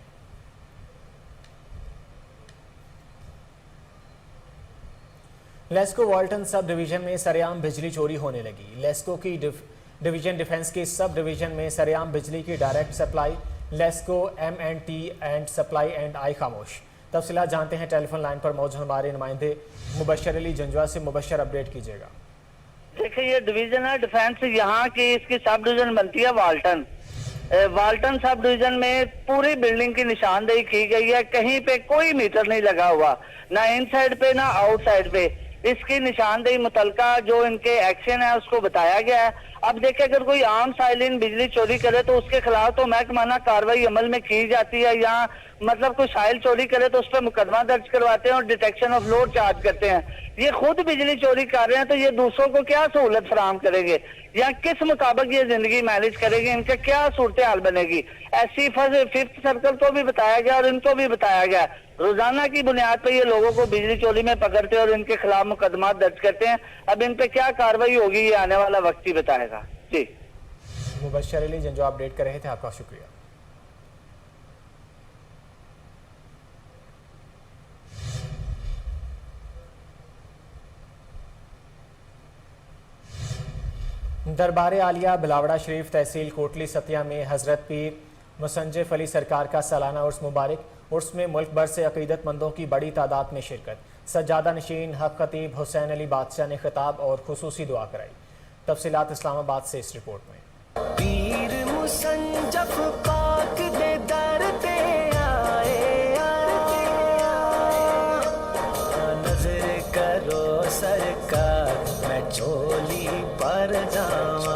लेस्को वाल्टन सब डिवीजन में सरेआम बिजली चोरी होने लगी। लेस्को की डिवीजन डिफेंस की सब डिवीजन में सरेआम बिजली की direct supply. LESCO M&T and supply and I खामोश। तफसीलात जानते हैं टेलीफोन लाइन पर मौजूद हमारे नुमाइंदे मुबशर अली जंजुआ से। मुबशर, अपडेट कीजिएगा। देखिए, ये डिवीजन है डिफेंस, यहाँ की इसकी सब डिवीजन बनती है वाल्टन। वाल्टन सब डिवीजन में पूरी बिल्डिंग की निशानदेही की गई है। कहीं पे कोई मीटर नहीं लगा हुआ, ना इन साइड पे ना आउट साइड पे। इसकी निशानदेही मुतलका जो इनके एक्शन है उसको बताया गया है। अब देखिए, अगर कोई आम साइलिन बिजली चोरी करे तो उसके खिलाफ तो महकमाना कार्रवाई अमल में की जाती है। यहाँ मतलब कोई साइल चोरी करे तो उस पर मुकदमा दर्ज करवाते हैं और डिटेक्शन ऑफ लोड चार्ज करते हैं। ये खुद बिजली चोरी कर रहे हैं तो ये दूसरों को क्या सहूलत फराहम करेंगे या किस मुताबिक ये जिंदगी मैनेज करेंगे, इनका क्या सूरत हाल बनेगी। ऐसी 5th सर्कल को भी बताया गया और इनको भी बताया गया। रोजाना की बुनियाद पर ये लोगों को बिजली चोरी में पकड़ते हैं और इनके खिलाफ मुकदमा दर्ज करते हैं। अब इन पे क्या कार्रवाई होगी ये आने वाला वक्त ही बताएगा। जी, मुबशर अली जो अपडेट कर रहे थे, आपका शुक्रिया। दरबार आलिया बिलावड़ा शरीफ तहसील कोटली सतिया में हजरत पीर मुसंजिफ अली सरकार का सालाना उर्स मुबारक। उर्स में मुल्क भर से अकीदतमंदों की बड़ी तादाद में शिरकत। सज्जादा नशीन हक खतीब हुसैन अली बादशाह ने खिताब और खुसूसी दुआ कराई। तफसीलात इस्लामाबाद से इस रिपोर्ट में। पीर मुसंजफ पाक दे दर ते आए नजर करो सरकार मैं चोली पर जावा।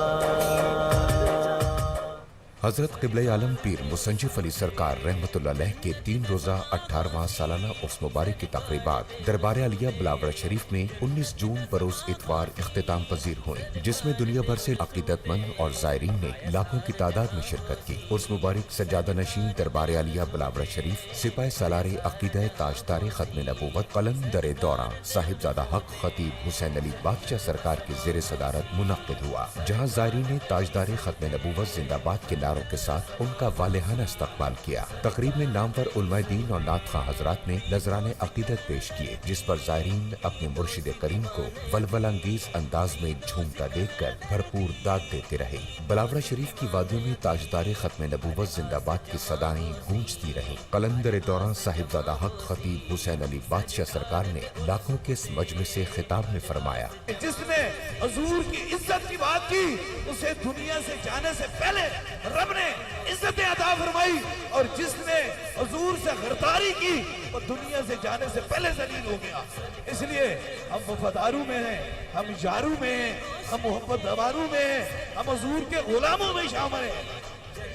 हजरत क़िबले आलम पीर मुसंजिफ अली सरकार रहमतुल्लाह अलैह के 3 रोज़ा 18वां सालाना उर्स मुबारक की तक़रीबात दरबार आलिया बिलावड़ा शरीफ में 19 जून बरोज़ इतवार इख्तिताम पजीर हुए, जिसमें दुनिया भर से अक़ीदतमंद और ज़ायरीन ने लाखों की तादाद में शिरकत की। उर्स मुबारक सज्जादा नशीन दरबार आलिया बिलावड़ा शरीफ सिपाह सालारे अक़ीदा ताजदार ख़त्म नबूवत कलंदर दौरा साहिबजादा हक खतीब हुसैन अली बादशाह सरकार की ज़ेर सदारत मुनक़्क़िद हुआ, जहाँ ज़ायरीन ने ताजदार ख़त्म नबूवत जिंदाबाद के नारों के साथ उनका वालिहाना इस्तक़बाल किया। तकरीब में नामवर उलमाए दीन और नात ख़्वाह हज़रात ने नजराने अक़ीदत पेश किए, जिस पर ज़ायरीन अपने मुर्शिद करीम को वलवल अंगेज अंदाज में झूमता देखकर भरपूर दाद देते रहे। बिलावड़ा शरीफ की वादियों में ताजदार ख़त्म नबूवत जिंदाबाद की सदाएं गूंजती रहीं। कलंदर दौरान साहिबजादा हक खतीब हुसैन अली बादशाह सरकार ने लाखों के इस मजमे से खिताब में फरमाया, जिसने हुजूर की इज्जत की बात की उसे दुनिया से जाने से पहले रब ने इज्जतें अता फरमाई, और जिसने हुजूर से गरदारी की वो दुनिया से जाने से पहले जलील हो गया। इसलिए हम वफादारू में हैं, हम यारू में हैं, हम मोहब्बत दवारू में हैं, हम हुजूर के गुलामों में शामिल हैं।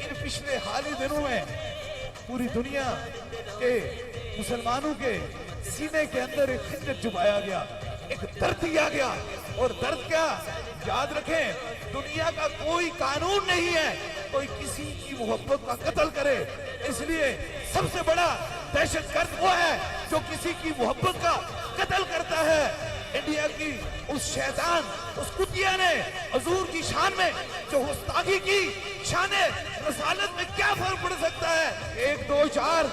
इन पिछले हाल ही दिनों में पूरी दुनिया के मुसलमानों के सीने के अंदर एक खंजर चुभाया गया, एक दर्द दिया गया, और दर्द क्या, याद रखें, दुनिया का कोई कानून नहीं है कोई किसी की मोहब्बत का कत्ल करे। इसलिए सबसे बड़ा दहशतगर्द वो है जो किसी की मोहब्बत का कत्ल करता है। इंडिया की उस शैतान, उस कुतिया ने हुजूर की शान में जो गुस्ताखी की, शान रसालत में क्या फर्क पड़ सकता है? 1, 2, 4,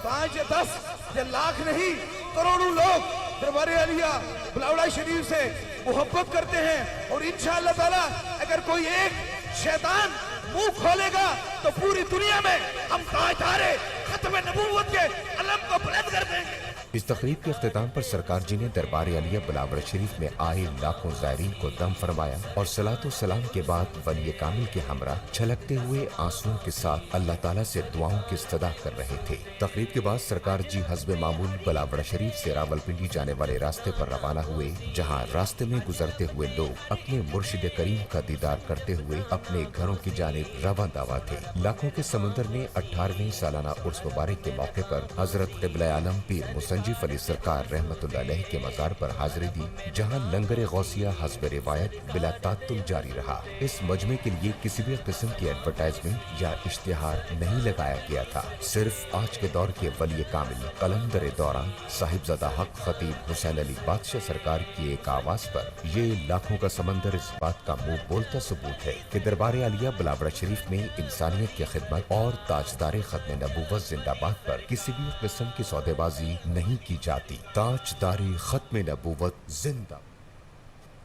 5 या 10 या लाख नहीं, करोड़ों लोग दरबार आलिया बिलावड़ा शरीफ से मोहब्बत करते हैं, और इंशाअल्लाह ताला अगर कोई एक शैतान मुंह खोलेगा तो पूरी दुनिया में हम ताजदारे खत्म नबूवत के अलम को बुलंद कर देंगे। इस तकरीब के अख्तिताम पर सरकार जी ने दरबार आलिया बिलावड़ा शरीफ में आए लाखों ज़ायरीन को दम फरमाया, और सलातो सलाम के बाद वली कामिल के हमरा छलकते हुए आंसुओं के साथ अल्लाह ताला से दुआओं की इस्तदा कर रहे थे। तकरीब के बाद सरकार जी हस्बे मामूल बिलावड़ा शरीफ से रावलपिंडी जाने वाले रास्ते पर रवाना हुए, जहाँ रास्ते में गुजरते हुए लोग अपने मुर्शिद करीम का दीदार करते हुए अपने घरों की जानिब रवा दावा थे। लाखों के समुंदर ने 18वें सालाना उर्स मुबारक के मौके पर हजरत क़िबला आलम पीर मुसंजिफ अली सरकार रहमतुल्लाह अलैह के मज़ार पर हाजिरी दी, जहां लंगर गौसिया हस्ब रिवायत बिला तात्तुल जारी रहा। इस मजमे के लिए किसी भी किस्म की एडवर्टाइजमेंट या इश्तिहार नहीं लगाया गया था। सिर्फ आज के दौर के वली कामिल कलंदर दौरान साहिबजादा हक खतीब हुसैन अली बादशाह सरकार की एक आवाज पर ये लाखों का समंदर इस बात का मुंह बोलता सबूत है कि दरबार आलिया बिलावड़ा शरीफ में इंसानियत की खिदमत और ताजदार खत्म नबूवत जिंदाबाद पर किसी भी किस्म की सौदेबाजी नहीं की जाती। ताजदारी खत्म नबूवत जिंदा।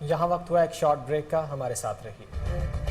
यहाँ वक्त हुआ एक शॉर्ट ब्रेक का, हमारे साथ रहिए।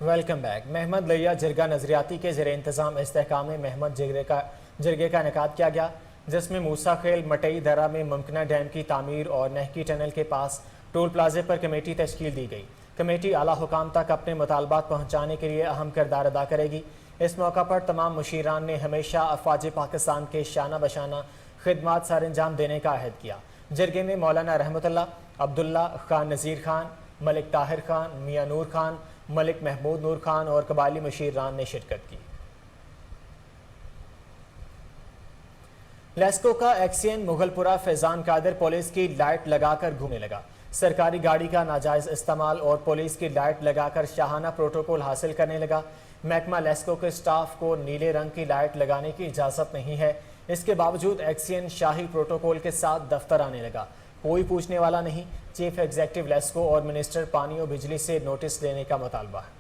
Welcome back. महमद लिया जिरगा नजरियाती के ज़ेर इंतज़ाम इस्तेहकाम में महमद जिरगे का इनेकाद किया गया, जिसमें मूसा खेल मटई दरा में मुमकिना डैम की तामीर और नहकी टनल के पास टोल प्लाजे पर कमेटी तश्कील दी गई। कमेटी आला हुकाम तक अपने मुतालबात पहुँचाने के लिए अहम किरदार अदा करेगी। इस मौका पर तमाम मुशीरान ने हमेशा अफवाज पाकिस्तान के शाना बशाना खिदमात सर अंजाम देने का अहद किया। जिरगे में मौलाना रहमतुल्लाह, अब्दुल्ला खान नज़ीर खान, मलिक ताहिर खान, मियाँ नूर खान, मलिक महमूद नूर खान और कबायली मुशीरान ने शिरकत की। लेस्को का एक्सियन मुगलपुरा फैजान कादिर पुलिस की लाइट लगाकर घूमने लगा। सरकारी गाड़ी का नाजायज इस्तेमाल और पुलिस की लाइट लगाकर शाहाना प्रोटोकॉल हासिल करने लगा। महकमा लेस्को के स्टाफ को नीले रंग की लाइट लगाने की इजाज़त नहीं है, इसके बावजूद एक्सियन शाही प्रोटोकॉल के साथ दफ्तर आने लगा। कोई पूछने वाला नहीं। चीफ एग्जीक्यूटिव लेस्को और मिनिस्टर पानी और बिजली से नोटिस देने का मुतालबा है।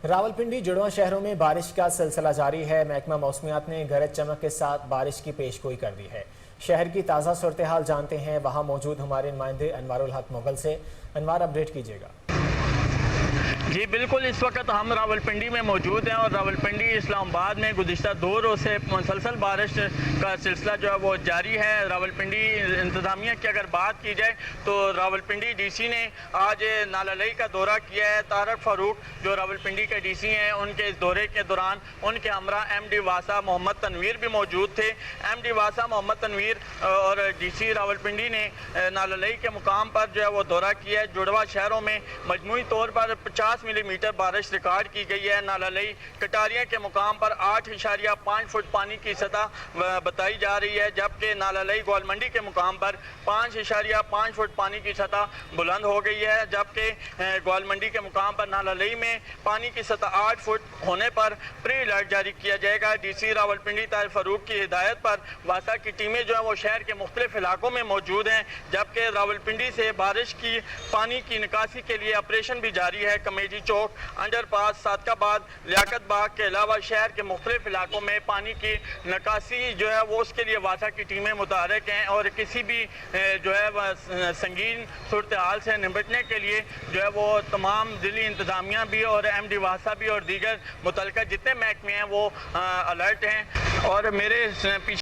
रावलपिंडी जुड़वा शहरों में बारिश का सिलसिला जारी है। महकमा मौसमियात ने गरज चमक के साथ बारिश की पेशगोई कर दी है। शहर की ताज़ा सूरत हाल जानते हैं वहाँ मौजूद हमारे नुमाइंदे अनवारुल हक मुगल से। अनवार, अपडेट कीजिएगा। जी बिल्कुल, इस वक्त हम रावलपिंडी में मौजूद हैं और रावलपिंडी इस्लामाबाद में गुज़िश्ता 2 रोज़ से मुसलसल बारिश का सिलसिला जो है वो जारी है। रावलपिंडी इंतज़ामिया की अगर बात की जाए तो रावलपिंडी डीसी ने आज नालालई का दौरा किया है। तारक फारूक जो रावलपिंडी के डीसी हैं, उनके इस दौरे के दौरान उनके हमरा एमडी वासा मोहम्मद तनवीर भी मौजूद थे। एमडी वासा मोहम्मद तनवीर और डीसी रावलपिंडी ने नालालई के मुकाम पर जो है वो दौरा किया है। जुड़वा शहरों में मजमूई तौर पर 50 मिलीमीटर बारिश रिकॉर्ड की गई है। नालालई कटारिया के मुकाम पर 8.5 फुट पानी की सतह बताई जा रही है, जबकि नालालई गोलमंडी के मुकाम पर 5.5 फुट पानी की सतह बुलंद हो गई है, जबकि गोलमंडी के मुकाम पर नालालई में पानी की सतह 8 फुट होने पर प्री अलर्ट जारी किया जाएगा। डीसी रावलपिंडी तारिक फारूक की हिदायत पर वासा की टीमें जो है वो शहर के मुख्तलिफ इलाकों में मौजूद हैं, जबकि रावलपिंडी से बारिश की पानी की निकासी के लिए ऑपरेशन भी जारी है। कमेटी चौक, अंडरपास, सादकाबाद, लियाकत बाग के अलावा शहर के मुख्तलिफ इलाकों में पानी की निकासी जो है वो उसके लिए वासा की टीमें मुतहरक हैं और किसी भी जो है संगीन सूरत हाल से निपटने के लिए जो है वो तमाम ज़िली इंतज़ामिया भी और एमडी वासा भी और दीगर मुतल्लिका जितने महकमे हैं वो अलर्ट हैं। और मेरे पीछे